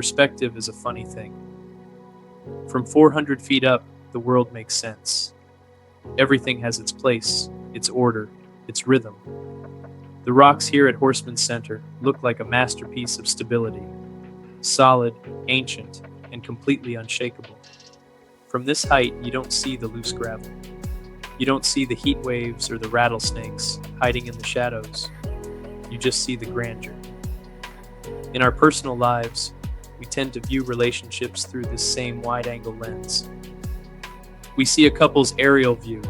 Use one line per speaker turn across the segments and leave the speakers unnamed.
Perspective is a funny thing. From 400 feet up, the world makes sense. Everything has its place, its order, its rhythm. The rocks here at Horseman Center look like a masterpiece of stability, solid, ancient, and completely unshakable. From this height, you don't see the loose gravel. You don't see the heat waves or the rattlesnakes hiding in the shadows. You just see the grandeur. In our personal lives, we tend to view relationships through this same wide-angle lens. We see a couple's aerial view,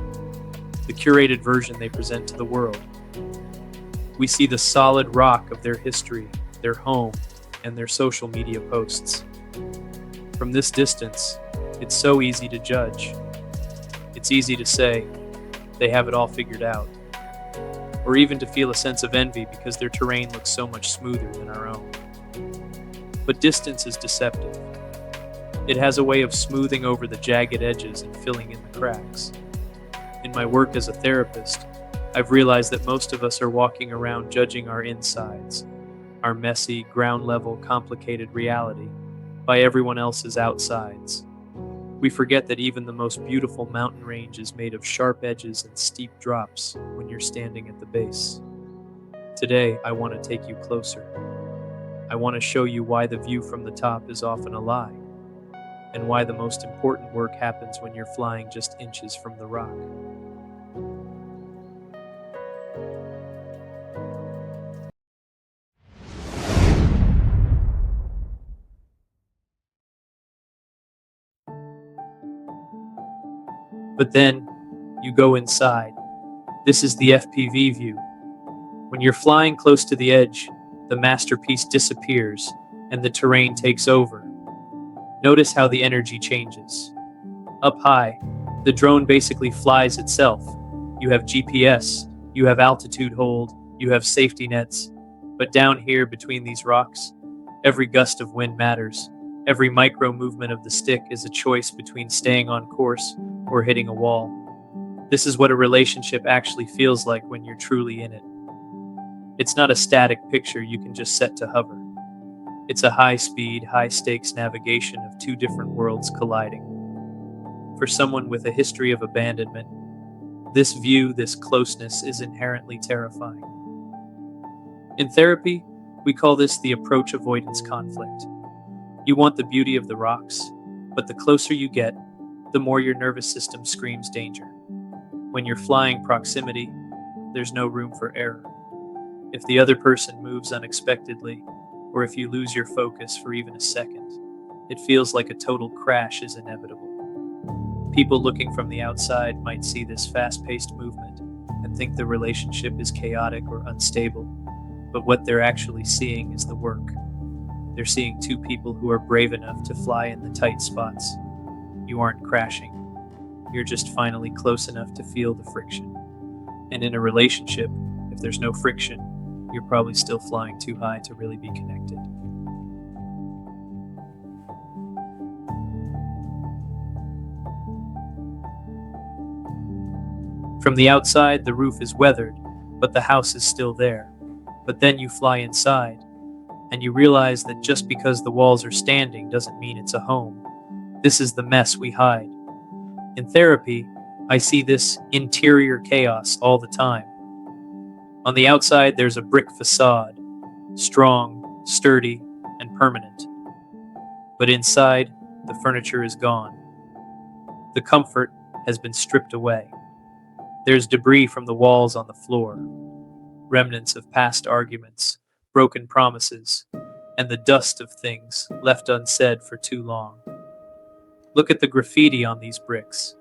the curated version they present to the world. We see the solid rock of their history, their home, and their social media posts. From this distance, it's so easy to judge. It's easy to say, they have it all figured out. Or even to feel a sense of envy because their terrain looks so much smoother than our own. But distance is deceptive. It has a way of smoothing over the jagged edges and filling in the cracks. In my work as a therapist, I've realized that most of us are walking around judging our insides, our messy, ground-level, complicated reality, by everyone else's outsides. We forget that even the most beautiful mountain range is made of sharp edges and steep drops when you're standing at the base. Today, I want to take you closer. I want to show you why the view from the top is often a lie, and why the most important work happens when you're flying just inches from the rock. But then, you go inside. This is the FPV view. When you're flying close to the edge, the masterpiece disappears and the terrain takes over. Notice how the energy changes. Up high, the drone basically flies itself. You have GPS, you have altitude hold, you have safety nets. But down here between these rocks, every gust of wind matters. Every micro movement of the stick is a choice between staying on course or hitting a wall. This is what a relationship actually feels like when you're truly in it. It's not a static picture you can just set to hover. It's a high-speed, high-stakes navigation of two different worlds colliding. For someone with a history of abandonment, this view, this closeness, is inherently terrifying. In therapy, we call this the approach avoidance conflict. You want the beauty of the rocks, but the closer you get, the more your nervous system screams danger. When you're flying proximity, there's no room for error. If the other person moves unexpectedly, or if you lose your focus for even a second, it feels like a total crash is inevitable. People looking from the outside might see this fast-paced movement and think the relationship is chaotic or unstable, but what they're actually seeing is the work. They're seeing two people who are brave enough to fly in the tight spots. You aren't crashing. You're just finally close enough to feel the friction. And in a relationship, if there's no friction, you're probably still flying too high to really be connected. From the outside, the roof is weathered, but the house is still there. But then you fly inside, and you realize that just because the walls are standing doesn't mean it's a home. This is the mess we hide. In therapy, I see this interior chaos all the time. On the outside, there's a brick facade, strong, sturdy, and permanent. But inside, the furniture is gone. The comfort has been stripped away. There's debris from the walls on the floor, remnants of past arguments, broken promises, and the dust of things left unsaid for too long. Look at the graffiti on these bricks.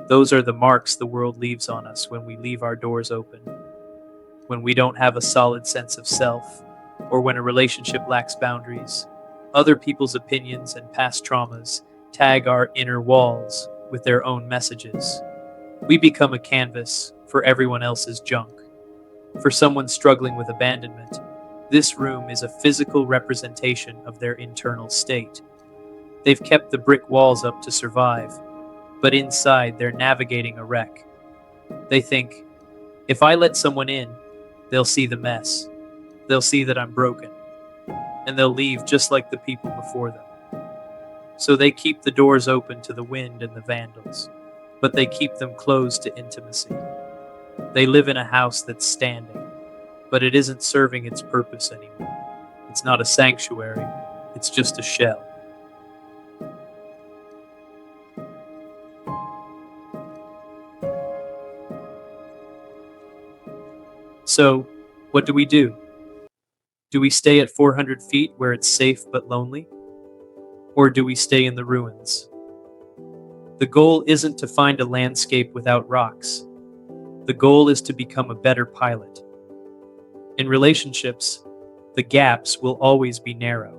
Those are the marks the world leaves on us when we leave our doors open. When we don't have a solid sense of self, or when a relationship lacks boundaries, other people's opinions and past traumas tag our inner walls with their own messages. We become a canvas for everyone else's junk. For someone struggling with abandonment, this room is a physical representation of their internal state. They've kept the brick walls up to survive, but inside they're navigating a wreck. They think, if I let someone in, they'll see the mess. They'll see that I'm broken. and they'll leave just like the people before them. So they keep the doors open to the wind and the vandals, but they keep them closed to intimacy. They live in a house that's standing, but it isn't serving its purpose anymore. It's not a sanctuary, it's just a shell. So, what do we do? Do we stay at 400 feet where it's safe but lonely? Or do we stay in the ruins? The goal isn't to find a landscape without rocks. The goal is to become a better pilot. In relationships, the gaps will always be narrow.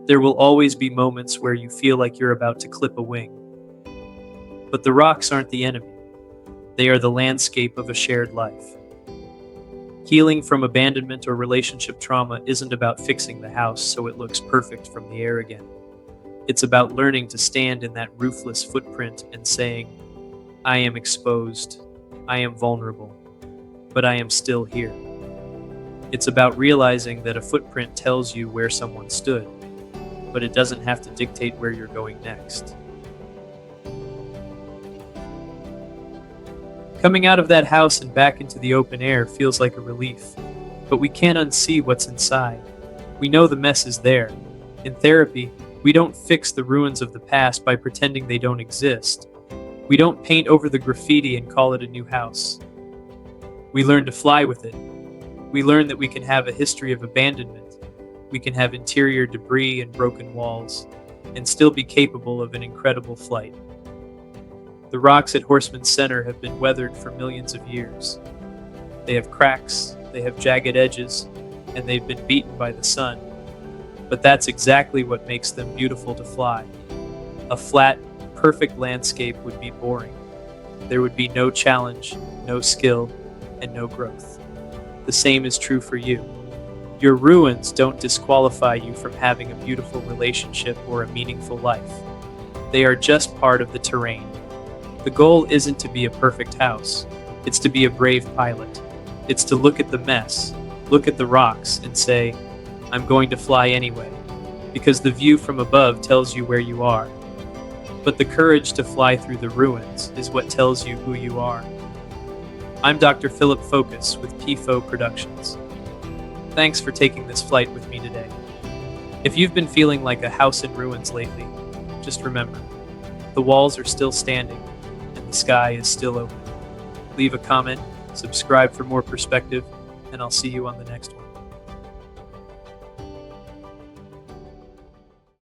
There will always be moments where you feel like you're about to clip a wing. But the rocks aren't the enemy. They are the landscape of a shared life. Healing from abandonment or relationship trauma isn't about fixing the house so it looks perfect from the air again. It's about learning to stand in that roofless footprint and saying, I am exposed, I am vulnerable, but I am still here. It's about realizing that a footprint tells you where someone stood, but it doesn't have to dictate where you're going next. Coming out of that house and back into the open air feels like a relief, but we can't unsee what's inside. We know the mess is there. In therapy, we don't fix the ruins of the past by pretending they don't exist. We don't paint over the graffiti and call it a new house. We learn to fly with it. We learn that we can have a history of abandonment. We can have interior debris and broken walls, and still be capable of an incredible flight. The rocks at Horseman Center have been weathered for millions of years. They have cracks, they have jagged edges, and they've been beaten by the sun. But that's exactly what makes them beautiful to fly. A flat, perfect landscape would be boring. There would be no challenge, no skill, and no growth. The same is true for you. Your ruins don't disqualify you from having a beautiful relationship or a meaningful life. They are just part of the terrain. The goal isn't to be a perfect house. It's to be a brave pilot. It's to look at the mess, look at the rocks, and say, I'm going to fly anyway, because the view from above tells you where you are. But the courage to fly through the ruins is what tells you who you are. I'm Dr. Philip Focus with PFO Productions. Thanks for taking this flight with me today. If you've been feeling like a house in ruins lately, just remember, the walls are still standing and the sky is still open. Leave a comment, subscribe for more perspective, and I'll see you on the next one.